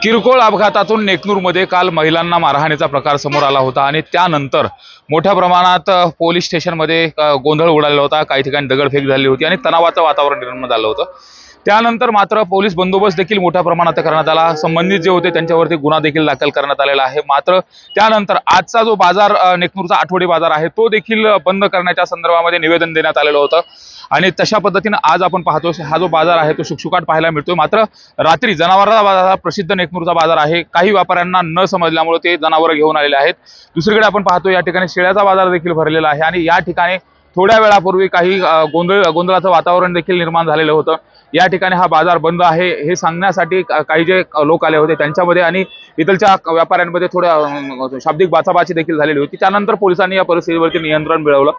किरकोळ अपघातातून नेकनूरमध्ये काल महिलांना मारहाणीचा प्रकार समोर आला होता आणि त्यानंतर मोठ्या प्रमाणात पोलीस स्टेशनमध्ये गोंधळ उडालेला होता। काही ठिकाणी दगडफेक झाली होती आणि तणावाचं वातावरण निर्माण झालं होतं। त्यानंतर मात्र पोलीस बंदोबस्त देखील मोठ्या प्रमाणात करण्यात आला। संबंधित जे होते त्यांच्यावरती गुन्हा देखील दाखल करण्यात आलेला आहे। मात्र त्यानंतर आजचा जो बाजार नेकनूरचा आठवडी बाजार आहे तो देखील बंद करण्याच्या संदर्भामध्ये निवेदन देण्यात आलेलं होतं आणि तशा पद्धतीने आज आपण पाहतो हा जो बाजार आहे तो शुकशुकाट पाहायला मिळतोय। मात्र रात्री जनावरांचा बाजार प्रसिद्ध नेकनूरचा बाजार आहे, काही व्यापाऱ्यांना न समजल्यामुळे ते जनावरं घेऊन आलेले आहेत। दुसरीकडे आपण पाहतो या ठिकाणी शेळ्याचा बाजार देखील भरलेला आहे आणि या ठिकाणी थोड्या वेळापूर्वी काही गोंधळाचं वातावरण देखील निर्माण झालेलं होतं। या ठिकाणी हा बाजार बंद आहे हे सांगण्यासाठी काही जे लोक आले होते त्यांच्यामध्ये आणि इथलच्या व्यापाऱ्यांमध्ये थोड्या शाब्दिक बाचाबाची देखील झालेली होती। त्यानंतर पोलिसांनी या परिस्थितीवरती नियंत्रण मिळवलं।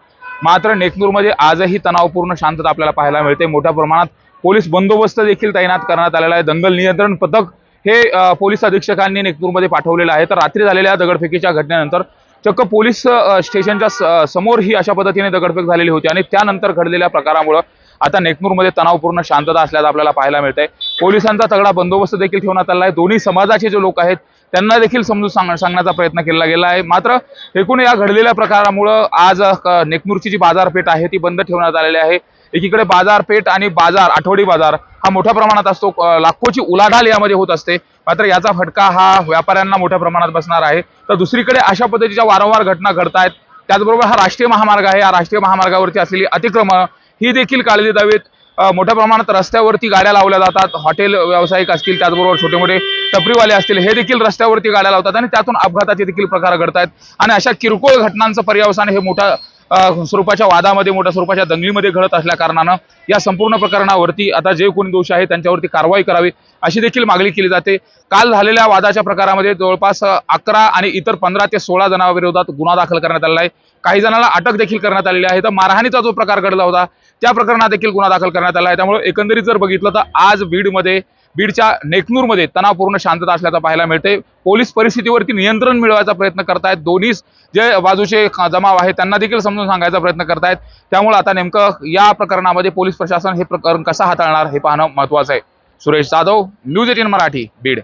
मात्र नेकनूरमध्ये आजही तणावपूर्ण शांतता आपल्याला पाहायला मिळते। मोठ्या प्रमाणात पोलीस बंदोबस्त देखील तैनात करण्यात आलेला आहे। दंगल नियंत्रण पथक हे पोलीस अधीक्षकांनी नेकनूरमध्ये पाठवलेलं आहे। तर रात्री झालेल्या दगडफेकीच्या घटनेनंतर चक्क पोलीस स्टेशनच्या समोर ही अशा पद्धतीने दगडफेक झालेली होती आणि त्यानंतर घडलेल्या प्रकारामुळे आता नेकनूरमध्ये तणावपूर्ण शांतता असल्याचं आपल्याला पाहायला मिळतंय। पोलिसांचा तगडा बंदोबस्त देखील ठेवण्यात आला आहे। दोन्ही समाजाचे जे लोक आहेत त्यांना देखील समजून सांगण्याचा प्रयत्न केला गेला आहे। मात्र एकूण या घडलेल्या प्रकारामुळे आज नेकनूरची जी बाजारपेठ आहे ती बंद ठेवण्यात आलेली आहे। एकीकडे बाजारपेठ आणि बाजार आठवडी बाजार हा मोठ्या प्रमाणात असतो, लाखोची उलाढाल यामध्ये होत असते। मात्र याचा फटका हा व्यापाऱ्यांना मोठ्या प्रमाणात बसणार आहे। तर दुसरीकडे अशा पद्धतीच्या वारंवार घटना घडतायत। त्याचबरोबर हा राष्ट्रीय महामार्ग आहे, या राष्ट्रीय महामार्गावरती असलेली अतिक्रमण ही देखील काळजी द्यावीत। मोठ्या प्रमाणात रस्त्यावरती गाड्या लावल्या जातात, हॉटेल व्यावसायिक असतील, त्याचबरोबर छोटे मोठे टपरीवाले असतील, हे देखील रस्त्यावरती गाड्या लावतात आणि त्यातून अपघाताचे देखील प्रकार घडतायत आणि अशा किरकोळ घटनांचं पर्यवसान हे मोठ्या स्वरूपाच्या वादामध्ये, मोठ्या स्वरूपाच्या दंगलीमध्ये घडत असल्या कारणानं या संपूर्ण प्रकरणावरती आता जे कोणी दोष आहे त्यांच्यावरती कारवाई करावी अशी देखील मागणी केली जाते। काल झालेल्या वादाच्या प्रकारामध्ये जवळपास 11 आणि इतर 15 ते 16 जणांविरोधात गुन्हा दाखल करण्यात आलेला आहे। काही जणांना अटक देखील करण्यात आलेली आहे। तर मारहाणीचा जो प्रकार घडला होता त्या प्रकरणात देखील गुन्हा दाखल करण्यात आला आहे। त्यामुळे एकंदरीत जर बघितलं तर आज बीडच्या नेकनूरमध्ये तणावपूर्ण शांतता असल्याचं पाहायला मिळते। पोलीस परिस्थितीवरती नियंत्रण मिळवायचा प्रयत्न करतायत। दोन्ही जे बाजूचे जमाव आहे त्यांना देखील समजून सांगायचा प्रयत्न करतायत। त्यामुळे आता नेमकं या प्रकरणामध्ये पोलीस प्रशासन हे प्रकरण कसं हाताळणार हे पाहणं महत्त्वाचं आहे। सुरेश जाधव, न्यूज 18 मराठी, बीड।